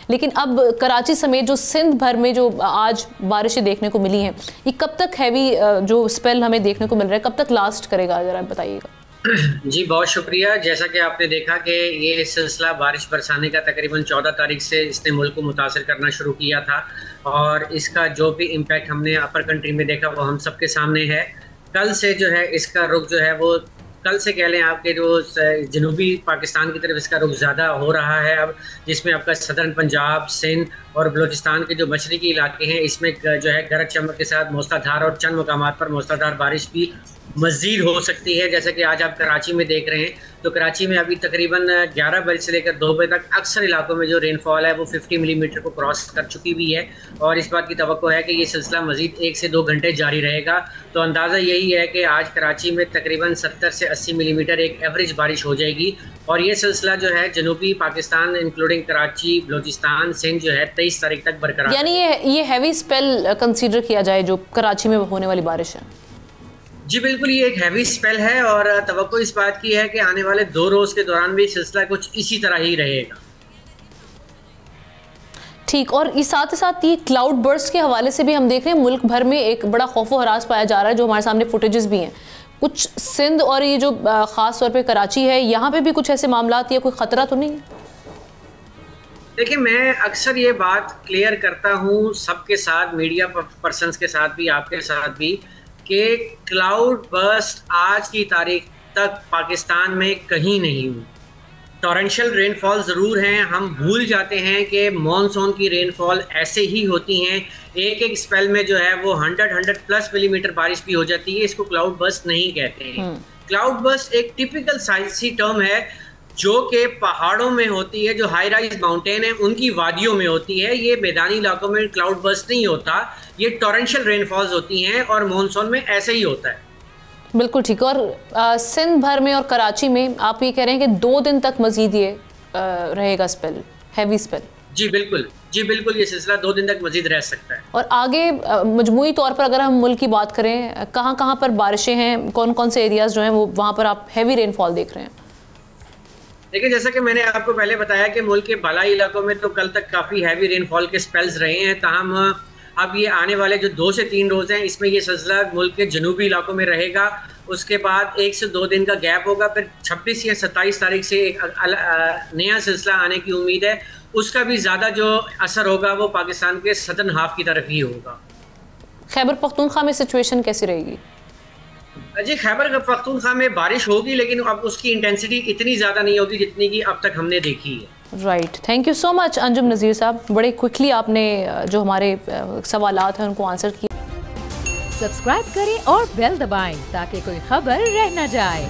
लेकिन अब कराची समेत जो सिंध भर में जो आज बारिशें देखने को मिली हैं, ये कब तक हैवी जो स्पेल हमें देखने को मिल रहा है कब तक लास्ट करेगा, ज़रा बताइएगा। जी बहुत शुक्रिया। जैसा कि आपने देखा कि ये सिलसिला बारिश बरसाने का तकरीबन 14 तारीख से इसने मुल्क को मुतासर करना शुरू किया था और इसका जो भी इम्पैक्ट हमने अपर कंट्री में देखा वो हम सबके सामने है। कल से जो है इसका रुख जो है वो कल से कह लें आपके जो जनूबी पाकिस्तान की तरफ इसका रुख ज़्यादा हो रहा है अब, जिसमें आपका सदर्न पंजाब, सिंध और बलूचिस्तान के जो मशरकी इलाके हैं इसमें जो है गरज चमक के साथ मूसलाधार और चंद मकामात पर मूसलाधार बारिश भी मज़ीद हो सकती है। जैसा कि आज आप कराची में देख रहे हैं तो कराची में अभी तकरीबन 11 बजे से लेकर 2 बजे तक अक्सर इलाकों में जो रेनफॉल है वो 50 मिलीमीटर को क्रॉस कर चुकी हुई है और इस बात की तवक्को है कि ये सिलसिला मज़ीद 1 से 2 घंटे जारी रहेगा। तो अंदाज़ा यही है कि आज कराची में तकरीबन 70 से 80 मिलीमीटर एक एवरेज बारिश हो जाएगी और ये सिलसिला जो है जनूबी पाकिस्तान इंक्लूडिंग कराची, बलूचिस्तान, सिंध जो है 23 तारीख तक बरकरार, यानी ये हैवी स्पेल कंसीडर किया जाए जो कराची में होने वाली बारिश है। जी बिल्कुल, ये एक हैवी स्पेल है और तवक्को इस बात की है कि आने वाले 2 रोज़ के दौरान भी सिलसिला कुछ इसी तरह ही रहेगा। ठीक, और इस साथ ही साथ ये क्लाउड बर्स्ट के हवाले से भी हम देख रहे हैं मुल्क भर में एक बड़ा खौफो हरास पाया जा रहा है, जो हमारे सामने फुटेजेस भी हैं। कुछ सिंध और ये जो ख़ास तौर पे कराची है, यहाँ पे भी कुछ ऐसे मामलात या कोई ख़तरा तो नहीं है? देखिए, मैं अक्सर ये बात क्लियर करता हूँ सबके साथ, मीडिया पर्सनस के साथ भी, आपके साथ भी, कि क्लाउड बर्स्ट आज की तारीख तक पाकिस्तान में कहीं नहीं हुई। टॉरेंशियल रेनफॉल ज़रूर हैं, हम भूल जाते हैं कि मॉनसून की रेनफॉल ऐसे ही होती हैं, एक एक स्पेल में जो है वो 100 प्लस मिलीमीटर बारिश भी हो जाती है। इसको क्लाउड बर्स्ट नहीं कहते हैं। क्लाउड बर्स्ट एक टिपिकल साइंसी टर्म है जो कि पहाड़ों में होती है, जो हाई राइज माउंटेन है उनकी वादियों में होती है। ये मैदानी इलाकों में क्लाउड बर्स्ट नहीं होता, ये टॉरेंशियल रेनफॉल्स होती हैं और मॉनसून में ऐसे ही होता है। बिल्कुल ठीक। और सिंध भर में और कराची में आप ये कह रहे हैं कि 2 दिन तक मजीद ये रहेगा स्पेल, हैवी स्पेल? जी बिल्कुल, जी बिल्कुल, ये सिलसिला 2 दिन तक मजीद रह सकता है। और आगे मजमूई तौर पर अगर हम मुल्क की बात करें, कहाँ कहाँ पर बारिशें हैं, कौन कौन से एरियाज जो हैं वो वहाँ पर आप हैवी रेनफॉल देख रहे हैं? देखिए, जैसा कि मैंने आपको पहले बताया कि मुल्क के बालाई इलाकों में तो कल तक काफ़ी हैवी रेनफॉल के स्पेल्स रहे हैं, ताहम अब ये आने वाले जो 2 से 3 रोज़ हैं इसमें ये सिलसिला मुल्क के जनूबी इलाकों में रहेगा। उसके बाद 1 से 2 दिन का गैप होगा, फिर 26 या 27 तारीख से एक नया सिलसिला आने की उम्मीद है। उसका भी ज़्यादा जो असर होगा वो पाकिस्तान के सदर्न हाफ की तरफ ही होगा। खैबर पख्तूनख्वा में सिचुएशन कैसी रहेगी? जी, खैबर पख्तूनख्वा में बारिश होगी, लेकिन अब उसकी इंटेंसिटी इतनी ज़्यादा नहीं होगी जितनी कि अब तक हमने देखी है। Right, thank you so much Anjum Nazir साहब, बड़े क्विकली आपने जो हमारे सवालात हैं उनको आंसर किया। सब्सक्राइब करें और बेल दबाएं ताकि कोई खबर रह न जाए।